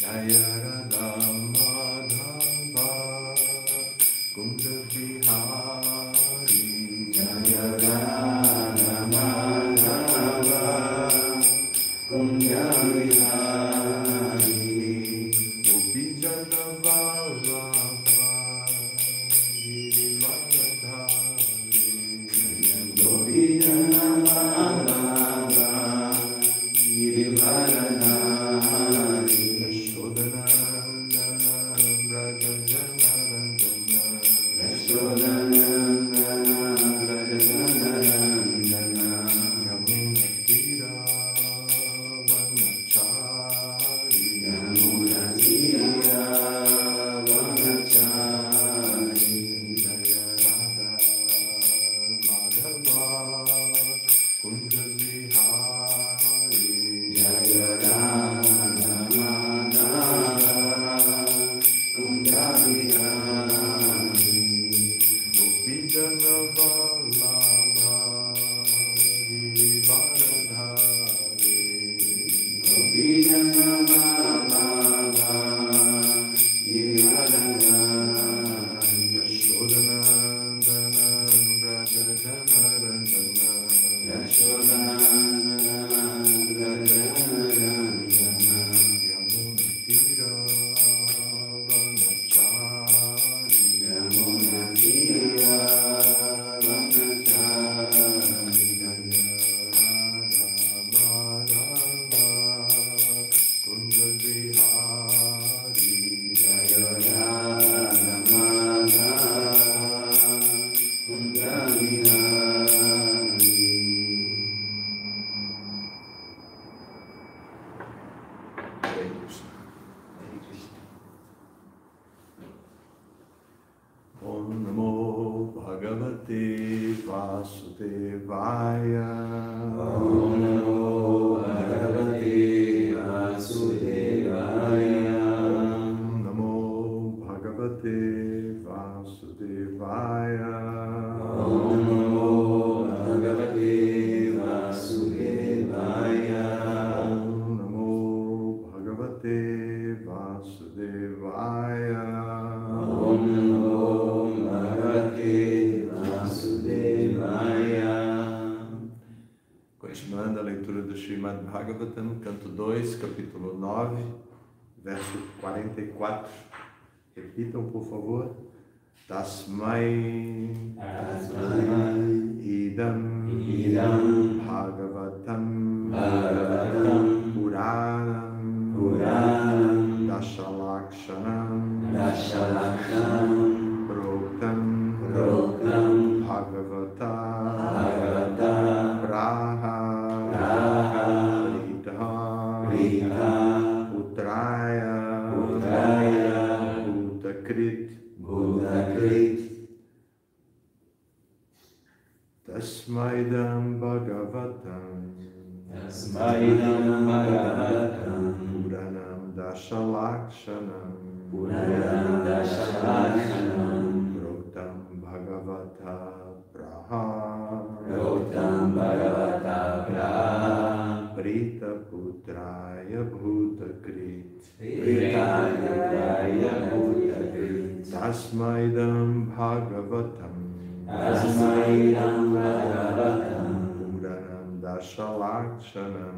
Jaya Radha Madhava Kunda Vihari Jaya Radha Madhava Kunda Vihari Gopi Jana Vallabha Girivaradhari Gopi Jana Vallabha Girivaradhari Continuando a leitura do Srimad Bhagavatam, canto 2, capítulo 9, verso 44. Repitam, por favor. Tasmai idam Bhagavatam Puranam Dashalakshanam Proktam Bhagavata Praha Putraya Bhutakrit Tasmaidam Bhagavatam Puranam Dashalakshanam Proktam Bhagavata Praha Prita Putraya Bhutakrit Tasmaidam Bhagavatam Puranam Dashalakshanam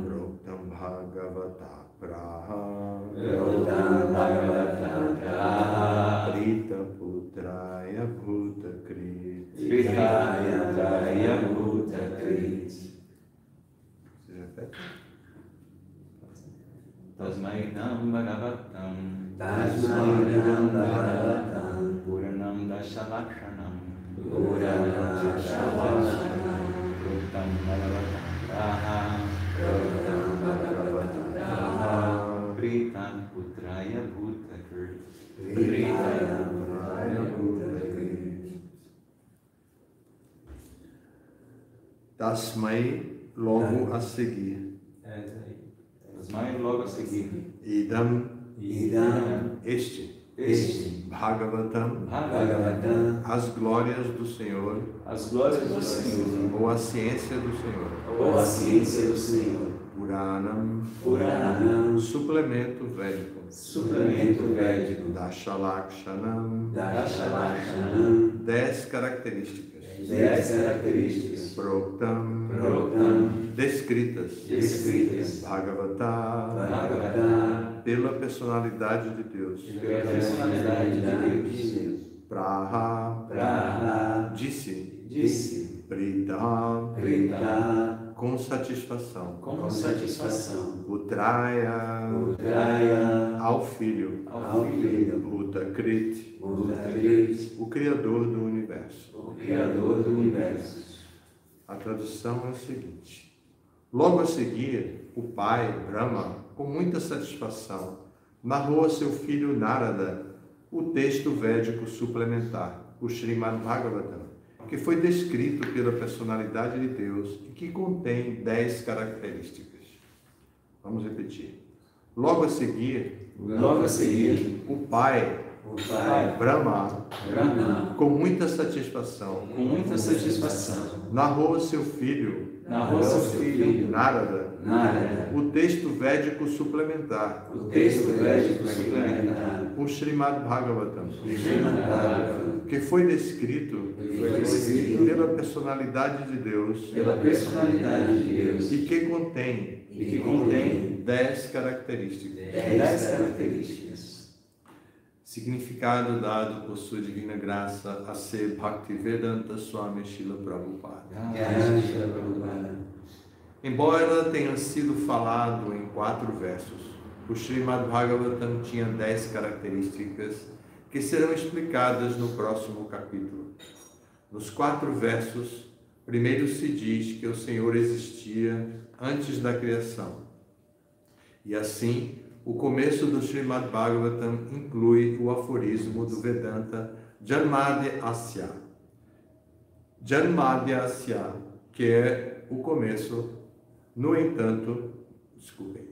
Proktam Bhagavata Praha Prita Putraya Bhutakrit Tasmaidam Bhagavatam Puranam Dashalakshanam Proktam Bhagavata Praha Prita Putraya Bhutakrit. Tasmai, logo a seguir. Tasmai logo a seguir. Idam, Idam, este, Bhagavatam, Bhagavatam, as glórias do Senhor, As glórias do Senhor, ou a ciência do Senhor, ou a ciência do Senhor, Puranam, Puranam, suplemento védico, suplemento védico, Dashalakshanam, Dashalakshanam, 10 características, 10 características, Proktam, Proktam, descritas, descritas, Bhagavata, Bhagavatam, pela personalidade de Deus, pela personalidade de Deus, Praha, Praha, disse, Prita, Prita, com satisfação, com satisfação, Putraya, Utraya, ao Filho, ao Filho, Buddha-Krit, Buddha-Krit, o Criador do Universo. o Criador do Universo. A tradução é o seguinte: logo a seguir, o pai, Brahma, com muita satisfação, narrou a seu filho Narada o texto védico suplementar, o Srimad Bhagavatam, que foi descrito pela personalidade de Deus e que contém 10 características. Vamos repetir. Logo a seguir, o pai, Brahma, com muita satisfação, narrou a seu filho, Narada, o texto védico suplementar, o Srimad Bhagavatam, que foi descrito pela personalidade de Deus e que contém 10 características. Significado dado por sua divina graça a ser Bhaktivedanta Swami Srila Prabhupada. Embora tenha sido falado em 4 versos, o Srimad Bhagavatam tinha 10 características que serão explicadas no próximo capítulo. Nos 4 versos, primeiro se diz que o Senhor existia antes da criação. E assim, o começo do Srimad Bhagavatam inclui o aforismo do Vedanta Janmadya Asya. Janmadya Asya, que é o começo, no entanto,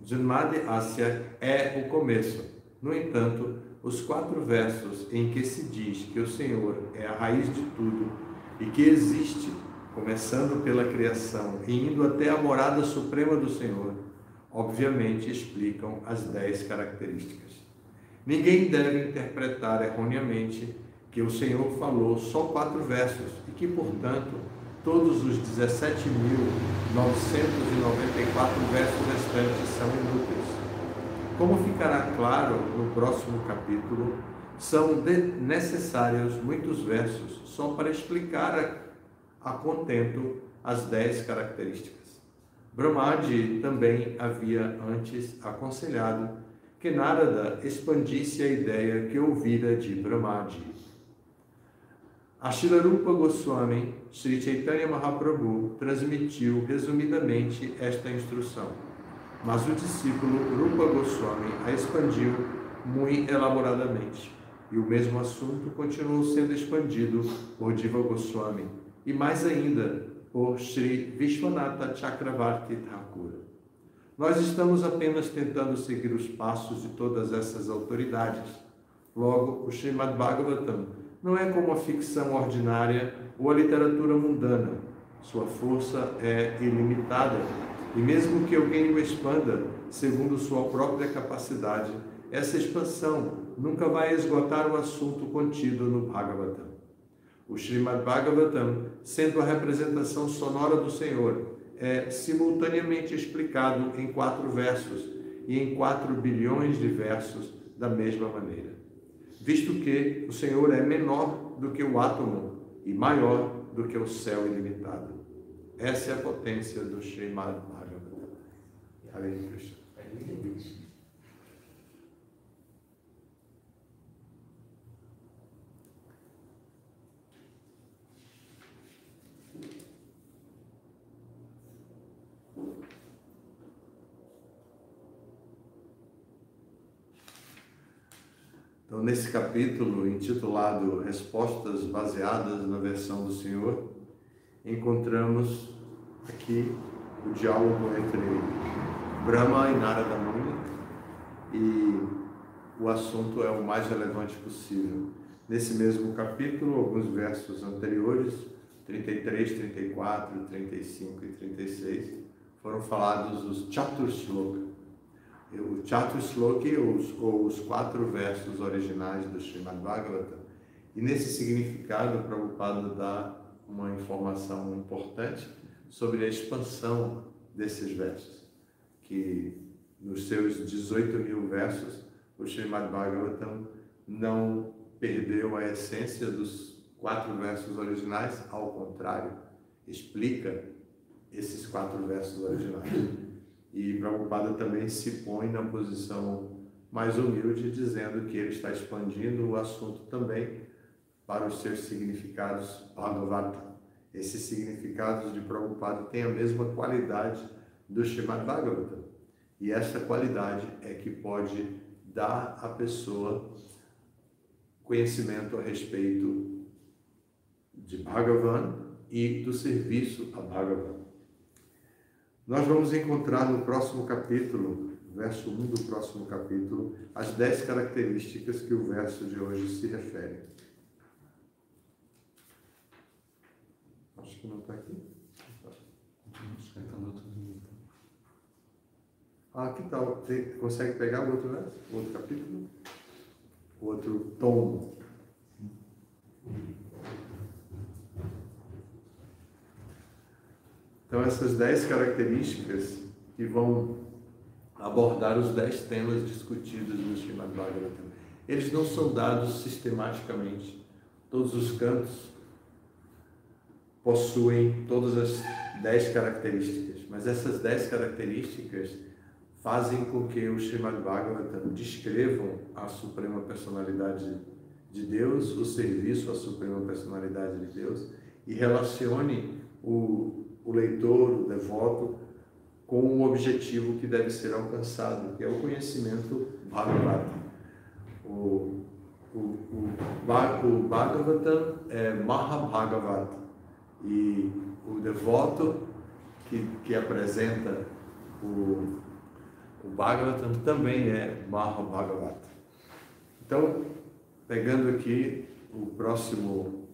Janmadya Asya é o começo. No entanto, os 4 versos em que se diz que o Senhor é a raiz de tudo e que existe, começando pela criação e indo até a morada suprema do Senhor, obviamente explicam as 10 características. Ninguém deve interpretar erroneamente que o Senhor falou só 4 versos e que, portanto, todos os 17.994 versos restantes são inúteis. Como ficará claro no próximo capítulo, são necessários muitos versos só para explicar a contento as 10 características. Brahmaji também havia antes aconselhado que Narada expandisse a ideia que ouvira de Brahmaji. A Srila Rupa Goswami, Sri Chaitanya Mahaprabhu, transmitiu resumidamente esta instrução, mas o discípulo Rupa Goswami a expandiu muito elaboradamente, e o mesmo assunto continuou sendo expandido por Jiva Goswami, e mais ainda por Sri Vishwanatha Chakravarti Thakur. Nós estamos apenas tentando seguir os passos de todas essas autoridades. Logo, o Srimad Bhagavatam não é como a ficção ordinária ou a literatura mundana. Sua força é ilimitada, e mesmo que alguém o expanda segundo sua própria capacidade, essa expansão nunca vai esgotar o assunto contido no Bhagavatam. O Srimad Bhagavatam, sendo a representação sonora do Senhor, é simultaneamente explicado em 4 versos e em 4 bilhões de versos da mesma maneira, visto que o Senhor é menor do que o átomo e maior do que o céu ilimitado. Essa é a potência do Srimad Bhagavatam. Hare Krishna. Então, nesse capítulo, intitulado Respostas Baseadas na Versão do Senhor, encontramos aqui o diálogo entre Brahma e Narada Muni, e o assunto é o mais relevante possível. Nesse mesmo capítulo, alguns versos anteriores, 33, 34, 35 e 36, foram falados os Chaturshloka. O Chaturshloki, ou os 4 versos originais do Srimad Bhagavatam. E nesse significado, o Prabhupada dá uma informação importante sobre a expansão desses versos, que nos seus 18.000 versos, o Srimad Bhagavatam não perdeu a essência dos 4 versos originais, ao contrário, explica esses 4 versos originais. E Prabhupada também se põe na posição mais humilde, dizendo que ele está expandindo o assunto também para os seus significados Bhagavata. Esses significados de Prabhupada têm a mesma qualidade do Srimad Bhagavatam. E essa qualidade é que pode dar à pessoa conhecimento a respeito de Bhagavan e do serviço a Bhagavan. Nós vamos encontrar no próximo capítulo, verso 1 do próximo capítulo, as 10 características que o verso de hoje se refere. Acho que não está aqui. Ah, que tal? Consegue pegar o outro verso? O outro capítulo? O outro tomo? Então, essas 10 características que vão abordar os 10 temas discutidos no Srimad Bhagavatam. Eles não são dados sistematicamente. Todos os cantos possuem todas as 10 características, mas essas 10 características fazem com que o Srimad Bhagavatam descrevam a Suprema Personalidade de Deus, o serviço à Suprema Personalidade de Deus, e relacione o leitor, o devoto, com o objetivo que deve ser alcançado, que é o conhecimento Bhagavata. O Bhagavatam é Mahabhagavata, e o devoto que apresenta o Bhagavatam também é Mahabhagavata. Então, pegando aqui o próximo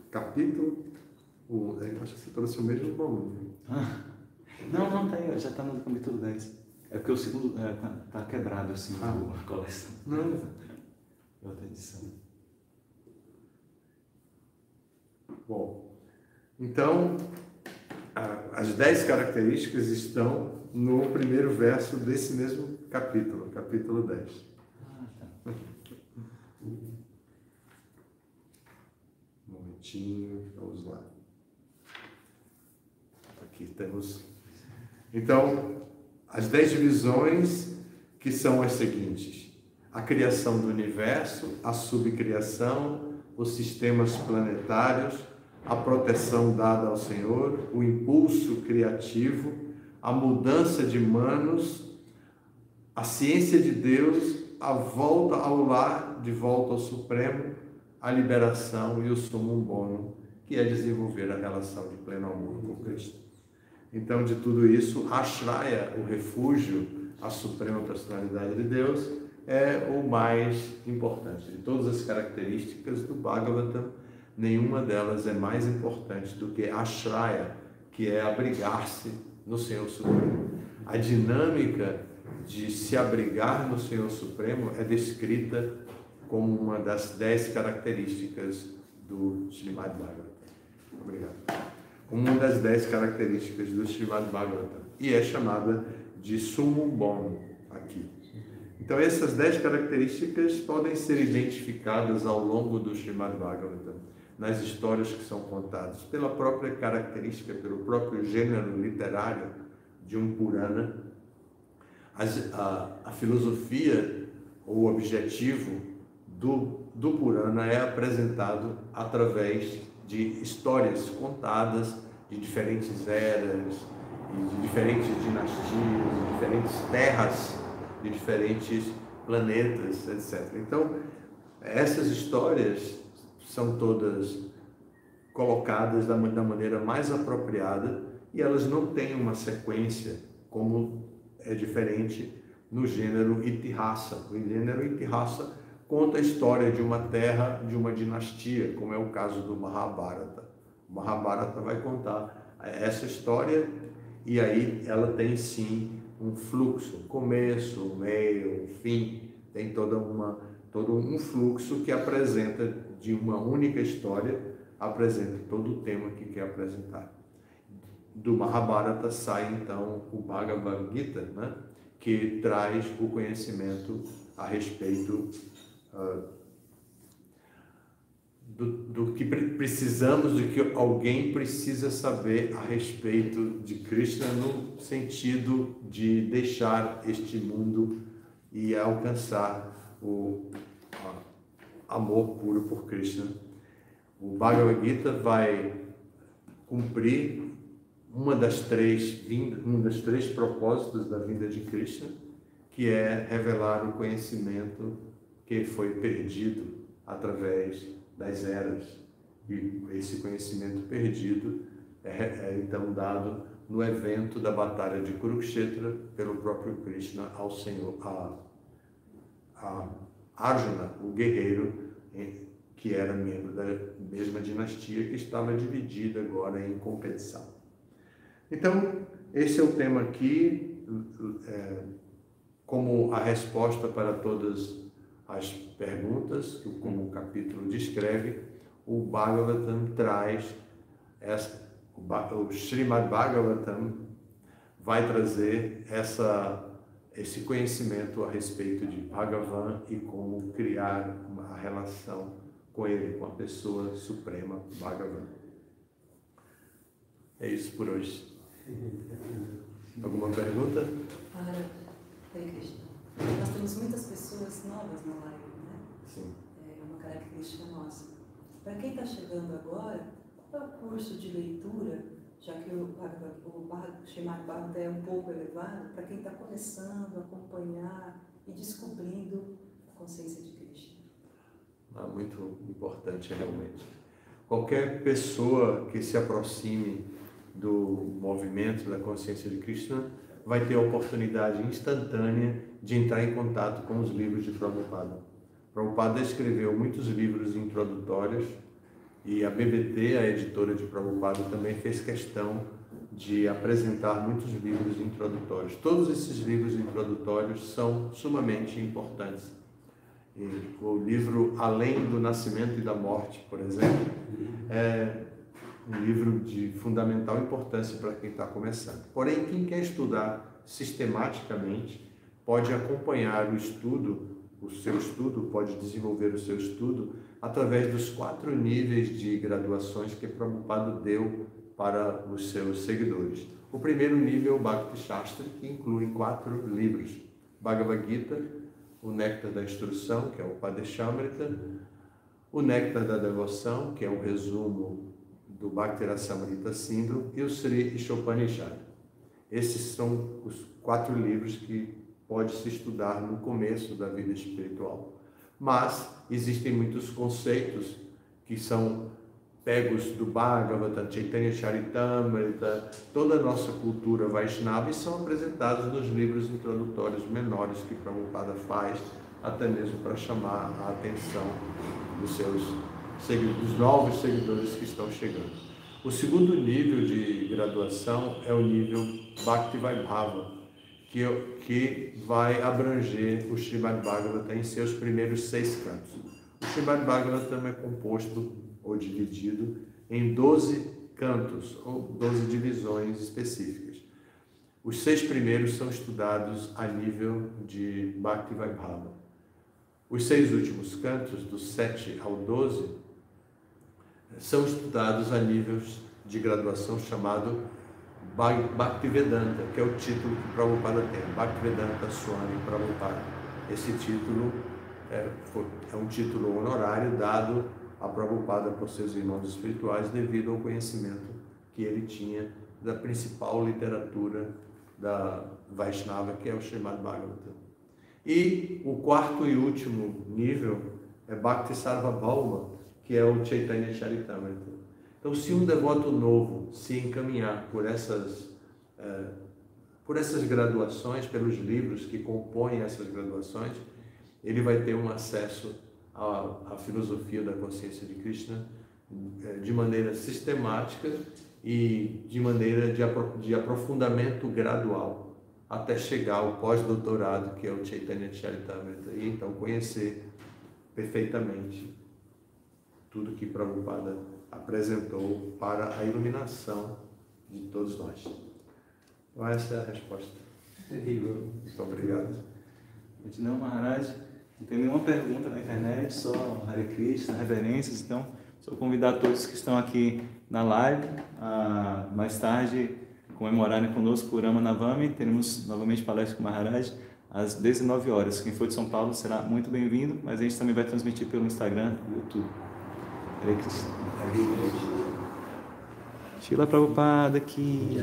capítulo, acho que você trouxe o mesmo volume. Não, tá aí, já está no capítulo 10. É porque o segundo tá quebrado assim, a coleção. Não. Outra edição. Bom, então, as 10 características estão no primeiro verso desse mesmo capítulo, capítulo 10. Tá. Um momentinho, vamos lá. Aqui temos. Então, as 10 divisões, que são as seguintes: a criação do universo, a subcriação, os sistemas planetários, a proteção dada ao Senhor, o impulso criativo, a mudança de manos, a ciência de Deus, a volta ao lar, de volta ao Supremo, a liberação e o summum bonum, que é desenvolver a relação de pleno amor com Cristo. Então, de tudo isso, Ashraya, o refúgio, a Suprema Personalidade de Deus, é o mais importante. De todas as características do Bhagavatam, nenhuma delas é mais importante do que Ashraya, que é abrigar-se no Senhor Supremo. A dinâmica de se abrigar no Senhor Supremo é descrita como uma das 10 características do Srimad Bhagavatam. Obrigado. Uma das 10 características do Srimad Bhagavatam, e é chamada de summum bonum aqui. Então, essas 10 características podem ser identificadas ao longo do Srimad Bhagavatam, nas histórias que são contadas, pela própria característica, pelo próprio gênero literário de um Purana. A filosofia ou o objetivo do Purana é apresentado através de histórias contadas de diferentes eras, de diferentes dinastias, de diferentes terras, de diferentes planetas, etc. Então, essas histórias são todas colocadas da maneira mais apropriada e elas não têm uma sequência como é diferente no gênero Itihasa. O gênero Itihasa conta a história de uma terra, de uma dinastia, como é o caso do Mahabharata. O Mahabharata vai contar essa história e aí ela tem sim um fluxo, um começo, um meio, um fim, tem todo um fluxo que apresenta de uma única história, apresenta todo o tema que quer apresentar. Do Mahabharata sai então o Bhagavad Gita, né? Que traz o conhecimento a respeito do que precisamos, do que alguém precisa saber a respeito de Krishna, no sentido de deixar este mundo e alcançar o amor puro por Krishna. O Bhagavad Gita vai cumprir um dos três propósitos da vinda de Krishna, que é revelar o conhecimento que foi perdido através das eras. E esse conhecimento perdido é então dado no evento da Batalha de Kurukshetra pelo próprio Krishna ao Senhor, a Arjuna, o guerreiro, que era membro da mesma dinastia, que estava dividida agora em competição. Então, esse é o tema aqui, como a resposta para todas as perguntas, como o capítulo descreve. O Bhagavatam traz, o Srimad Bhagavatam vai trazer esse conhecimento a respeito de Bhagavan e como criar uma relação com ele, com a pessoa suprema Bhagavan. É isso por hoje. Alguma pergunta? Hare Krishna. Nós temos muitas pessoas novas na live, né? Sim. É uma característica nossa. Para quem está chegando agora, qual é o curso de leitura, já que o Srimad Bhagavatam é um pouco elevado, para quem está começando a acompanhar e descobrindo a consciência de Krishna? Muito importante, realmente. Qualquer pessoa que se aproxime do movimento da consciência de Krishna vai ter a oportunidade instantânea de entrar em contato com os livros de Prabhupada. Prabhupada escreveu muitos livros introdutórios e a BBT, a editora de Prabhupada, também fez questão de apresentar muitos livros introdutórios. Todos esses livros introdutórios são sumamente importantes. E o livro Além do Nascimento e da Morte, por exemplo, é um livro de fundamental importância para quem está começando. Porém, quem quer estudar sistematicamente pode acompanhar o seu estudo, pode desenvolver o seu estudo através dos 4 níveis de graduações que Prabhupada deu para os seus seguidores. O primeiro nível é o Bhakti Shastra, que inclui 4 livros: Bhagavad Gita, o Néctar da Instrução, que é o Padeshamrita, o Néctar da Devoção, que é o resumo do Bhakti Rasamrita Sindhu, e o Sri Ishopanishad. Esses são os 4 livros que pode se estudar no começo da vida espiritual. Mas existem muitos conceitos que são pegos do Bhagavatam, Chaitanya Charitamrita, toda a nossa cultura Vaishnava, e são apresentados nos livros introdutórios menores que Prabhupada faz, até mesmo para chamar a atenção dos novos seguidores que estão chegando. O segundo nível de graduação é o nível Bhakti Vaibhava, que vai abranger o Srimad Bhagavatam em seus primeiros 6 cantos. O Srimad Bhagavatam é composto ou dividido em 12 cantos, ou 12 divisões específicas. Os 6 primeiros são estudados a nível de Bhakti Vaibhava. Os 6 últimos cantos, do 7 ao 12, são estudados a níveis de graduação chamado Bhaktivedanta, que é o título que Prabhupada tem, Bhaktivedanta Swami Prabhupada. Esse título é um título honorário dado a Prabhupada por seus irmãos espirituais devido ao conhecimento que ele tinha da principal literatura da Vaishnava, que é o Srimad Bhagavatam. E o 4º e último nível é Bhakti Sarvabhauma, que é o Chaitanya Charitamrita. Então, se um devoto novo se encaminhar por por essas graduações, pelos livros que compõem essas graduações, ele vai ter um acesso à filosofia da consciência de Krishna de maneira sistemática e de maneira de aprofundamento gradual, até chegar ao pós-doutorado, que é o Chaitanya Charitamrita, e então conhecer perfeitamente tudo que Prabhupada apresentou para a iluminação de todos nós. Então essa é a resposta. Terrível. Muito obrigado. Não, Maharaj, não tem nenhuma pergunta na internet, só Hare Krishna, reverências. Então, só convidar todos que estão aqui na live a mais tarde comemorarem conosco o Rama Navami. Teremos novamente palestra com o Maharaj às 19 horas. Quem for de São Paulo será muito bem-vindo, mas a gente também vai transmitir pelo Instagram e YouTube. Hare Krishna. Shila Prabhupada aqui.